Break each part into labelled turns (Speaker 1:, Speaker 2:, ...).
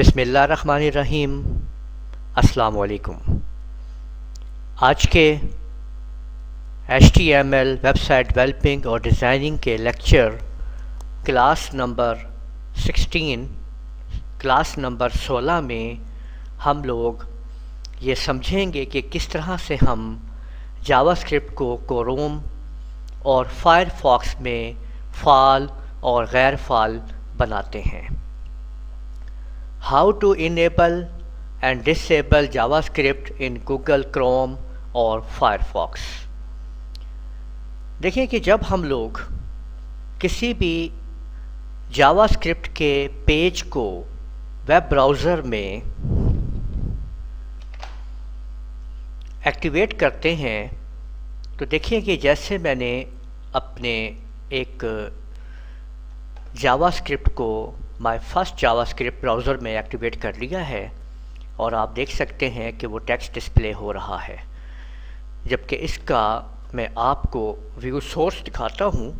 Speaker 1: बिस्मिल्लाहिर्रहमानिर्रहीम। अस्सलाम वालेकुम। आज के HTML वेबसाइट डेवलपिंग और डिज़ाइनिंग के लेक्चर क्लास नंबर 16 में हम लोग ये समझेंगे कि किस तरह से हम जावास्क्रिप्ट को क्रोम और फायरफॉक्स में फ़ाल और गैर फ़ाल बनाते हैं। How to enable and disable JavaScript in Google Chrome और फायरफॉक्स। देखिए कि जब हम लोग किसी भी जावास्क्रिप्ट के पेज को वेब ब्राउज़र में एक्टिवेट करते हैं तो देखिए कि जैसे मैंने अपने एक जावास्क्रिप्ट को माय फर्स्ट जावास्क्रिप्ट ब्राउज़र में एक्टिवेट कर लिया है और आप देख सकते हैं कि वो टेक्स्ट डिस्प्ले हो रहा है। जबकि इसका मैं आपको व्यू सोर्स दिखाता हूँ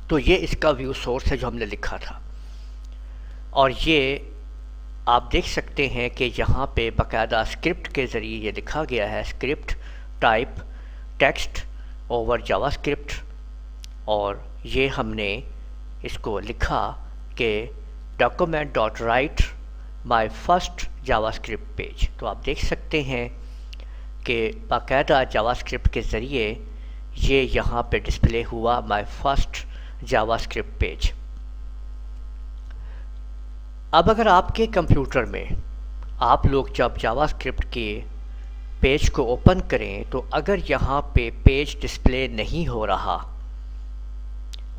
Speaker 1: तो ये इसका व्यू सोर्स है जो हमने लिखा था, और ये आप देख सकते हैं कि यहाँ पे बाकायदा स्क्रिप्ट के ज़रिए ये लिखा गया है, script type text over JavaScript, और ये हमने इसको लिखा कि document.write my first JavaScript page. तो आप देख सकते हैं कि बाकायदा जावास्क्रिप्ट के ज़रिए ये यहाँ पे डिस्प्ले हुआ माय फर्स्ट जावास्क्रिप्ट पेज। अब अगर आपके कंप्यूटर में आप लोग जब जावास्क्रिप्ट के पेज को ओपन करें तो अगर यहाँ पे पेज डिस्प्ले नहीं हो रहा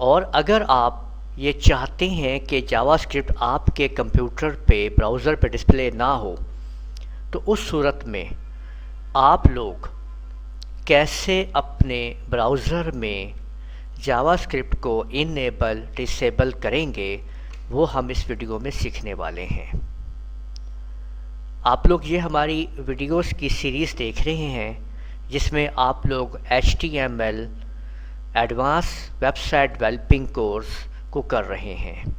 Speaker 1: और अगर आप ये चाहते हैं कि जावास्क्रिप्ट आपके कंप्यूटर पे ब्राउज़र पे डिस्प्ले ना हो, तो उस सूरत में आप लोग कैसे अपने ब्राउज़र में जावास्क्रिप्ट को इनेबल डिसेबल करेंगे वो हम इस वीडियो में सीखने वाले हैं। आप लोग ये हमारी वीडियोस की सीरीज़ देख रहे हैं जिसमें आप लोग HTML advance website developing course को कर रहे हैं।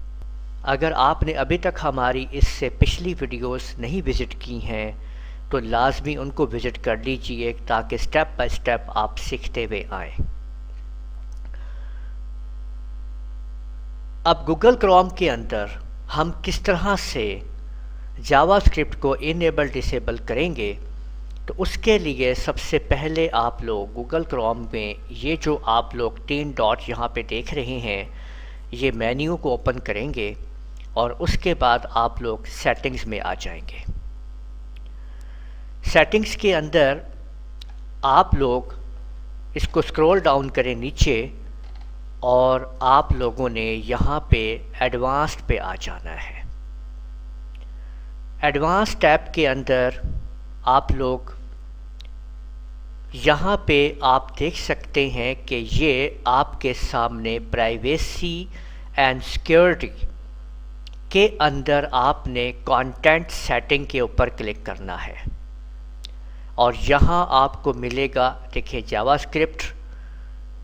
Speaker 1: अगर आपने अभी तक हमारी इससे पिछली वीडियोस नहीं विज़िट की हैं तो लाजमी उनको विज़िट कर लीजिए ताकि स्टेप बाय स्टेप आप सीखते हुए आएँ। अब गूगल क्रोम के अंदर हम किस तरह से जावास्क्रिप्ट को इनेबल डिसेबल करेंगे, तो उसके लिए सबसे पहले आप लोग गूगल क्रोम में ये जो आप लोग 3 डॉट यहाँ पे देख रहे हैं ये मेन्यू को ओपन करेंगे और उसके बाद आप लोग सेटिंग्स में आ जाएंगे। सेटिंग्स के अंदर आप लोग इसको स्क्रॉल डाउन करें नीचे और आप लोगों ने यहाँ पे एडवांस्ड पे आ जाना है। एडवांस टैब के अंदर आप लोग यहाँ पे आप देख सकते हैं कि ये आपके सामने प्राइवेसी एंड सिक्योरिटी के अंदर आपने कंटेंट सेटिंग के ऊपर क्लिक करना है और यहाँ आपको मिलेगा, देखिए जावास्क्रिप्ट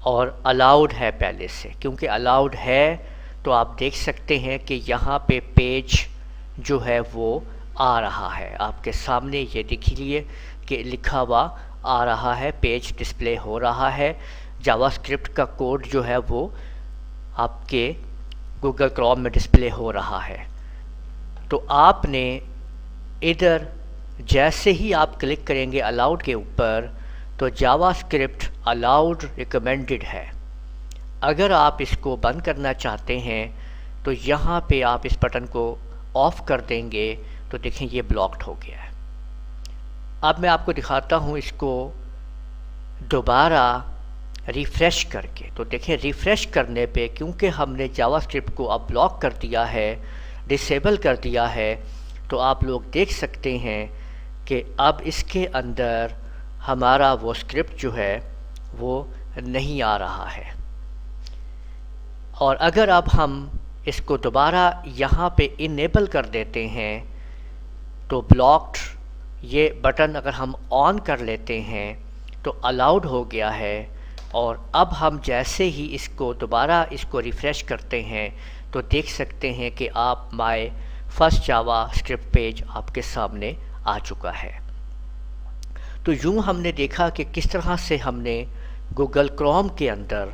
Speaker 1: और अलाउड है पहले से, क्योंकि अलाउड है तो आप देख सकते हैं कि यहाँ पे पेज जो है वो आ रहा है आपके सामने। ये देखिए कि लिखा हुआ आ रहा है, पेज डिस्प्ले हो रहा है, जावास्क्रिप्ट का कोड जो है वो आपके गूगल क्रोम में डिस्प्ले हो रहा है। तो आपने इधर जैसे ही आप क्लिक करेंगे अलाउड के ऊपर तो जावास्क्रिप्ट अलाउड रिकमेंडेड है। अगर आप इसको बंद करना चाहते हैं तो यहाँ पे आप इस बटन को ऑफ़ कर देंगे तो देखें ये ब्लॉक्ड हो गया है। अब मैं आपको दिखाता हूँ इसको दोबारा रिफ़्रेश करके। तो देखें रिफ़्रेश करने पे क्योंकि हमने जावास्क्रिप्ट को अब ब्लॉक कर दिया है, डिसेबल कर दिया है, तो आप लोग देख सकते हैं कि अब इसके अंदर हमारा वो स्क्रिप्ट जो है वो नहीं आ रहा है। और अगर अब हम इसको दोबारा यहाँ पे इनेबल कर देते हैं तो ब्लॉक्ड ये बटन अगर हम ऑन कर लेते हैं तो अलाउड हो गया है और अब हम जैसे ही इसको दोबारा इसको रिफ़्रेश करते हैं तो देख सकते हैं कि आप my first Java script page आपके सामने आ चुका है। तो यूँ हमने देखा कि किस तरह से हमने गूगल क्रोम के अंदर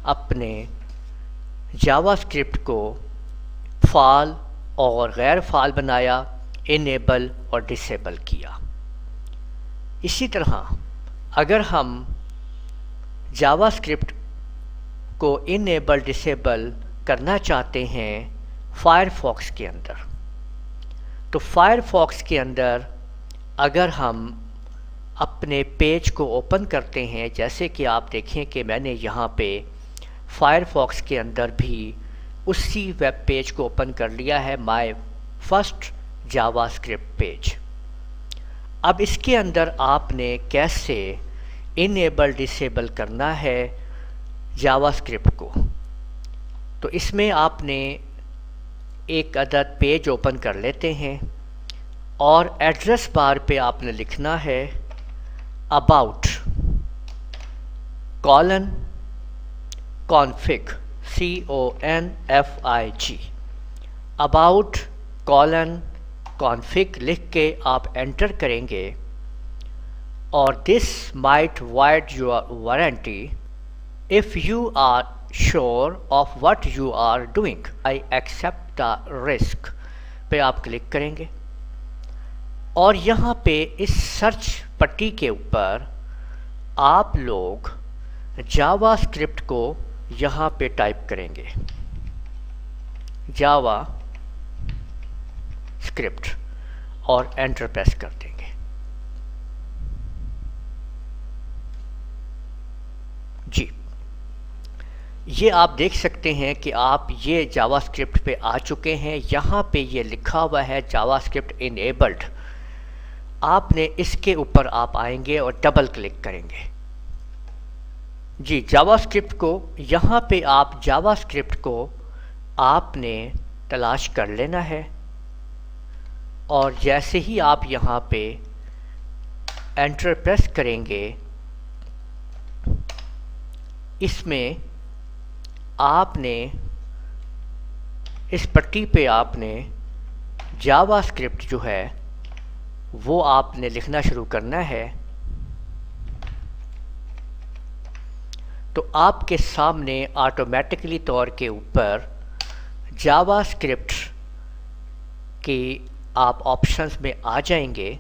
Speaker 1: अपने जावास्क्रिप्ट को फ़ाल और गैर फ़ाल बनाया, इनेबल और डिसेबल किया। इसी तरह अगर हम जावास्क्रिप्ट को इनेबल डिसेबल करना चाहते हैं फायरफॉक्स के अंदर, तो फायरफॉक्स के अंदर अगर हम अपने पेज को ओपन करते हैं, जैसे कि आप देखें कि मैंने यहाँ पे फायरफॉक्स के अंदर भी उसी वेब पेज को ओपन कर लिया है, माय फर्स्ट जावास्क्रिप्ट पेज। अब इसके अंदर आपने कैसे इनेबल डिसेबल करना है जावास्क्रिप्ट को, तो इसमें आपने एक अदद पेज ओपन कर लेते हैं और एड्रेस बार पे आपने लिखना है about colon config CONFIG, about colon config लिख के आप एंटर करेंगे और this might void your warranty if you are sure of what you are doing, I accept the risk पे आप क्लिक करेंगे और यहाँ पे इस सर्च पट्टी के ऊपर आप लोग जावास्क्रिप्ट को यहाँ पे टाइप करेंगे, जावा स्क्रिप्ट, और एंटर प्रेस कर देंगे। जी, ये आप देख सकते हैं कि आप ये जावास्क्रिप्ट पे आ चुके हैं। यहाँ पे ये लिखा हुआ है जावास्क्रिप्ट इनेबल्ड। आपने इसके ऊपर आप आएंगे और डबल क्लिक करेंगे। जी, जावास्क्रिप्ट को यहाँ पे आप जावास्क्रिप्ट को आपने तलाश कर लेना है और जैसे ही आप यहाँ पे एंटर प्रेस करेंगे, इसमें आपने इस पट्टी पे आपने जावास्क्रिप्ट जो है वो आपने लिखना शुरू करना है। तो आपके सामने ऑटोमेटिकली तौर के ऊपर जावास्क्रिप्ट के आप ऑप्शंस में आ जाएंगे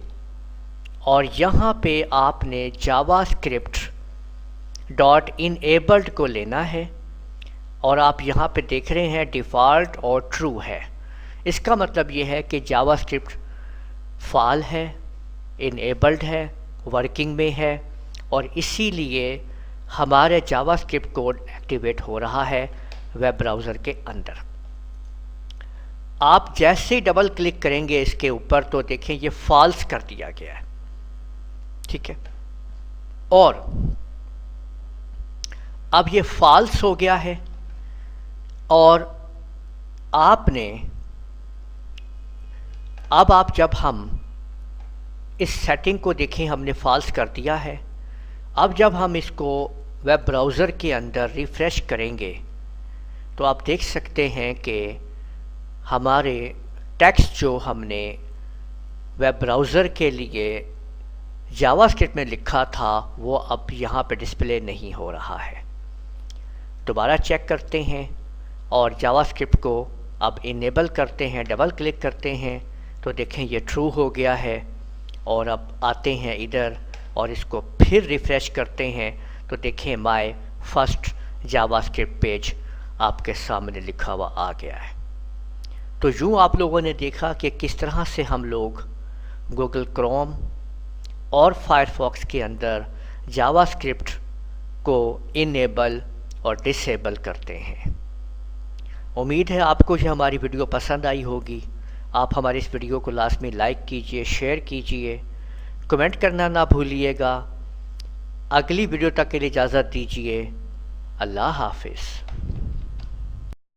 Speaker 1: और यहाँ पे आपने जावास्क्रिप्ट डॉट इनेबल्ड को लेना है और आप यहाँ पे देख रहे हैं डिफ़ॉल्ट और ट्रू है। इसका मतलब ये है कि जावास्क्रिप्ट फ़ाल है, इनेबल्ड है, वर्किंग में है और इसीलिए हमारे जावास्क्रिप्ट कोड एक्टिवेट हो रहा है वेब ब्राउज़र के अंदर। आप जैसे ही डबल क्लिक करेंगे इसके ऊपर तो देखें ये फॉल्स कर दिया गया है, ठीक है। और अब ये फॉल्स हो गया है और आपने अब आप जब हम इस सेटिंग को देखें, हमने फॉल्स कर दिया है। अब जब हम इसको वेब ब्राउज़र के अंदर रिफ़्रेश करेंगे तो आप देख सकते हैं कि हमारे टेक्स्ट जो हमने वेब ब्राउज़र के लिए जावास्क्रिप्ट में लिखा था वो अब यहाँ पे डिस्प्ले नहीं हो रहा है। दोबारा चेक करते हैं और जावास्क्रिप्ट को अब इनेबल करते हैं, डबल क्लिक करते हैं तो देखें ये ट्रू हो गया है। और अब आते हैं इधर और इसको फिर रिफ़्रेश करते हैं तो देखें माय फर्स्ट जावास्क्रिप्ट पेज आपके सामने लिखा हुआ आ गया है। तो यूँ आप लोगों ने देखा कि किस तरह से हम लोग गूगल क्रोम और फायरफॉक्स के अंदर जावास्क्रिप्ट को इनेबल और डिसेबल करते हैं। उम्मीद है आपको ये हमारी वीडियो पसंद आई होगी। आप हमारी इस वीडियो को लास्ट में लाइक कीजिए, शेयर कीजिए, कमेंट करना ना भूलिएगा। अगली वीडियो तक के लिए इजाज़त दीजिए। अल्लाह हाफिज़।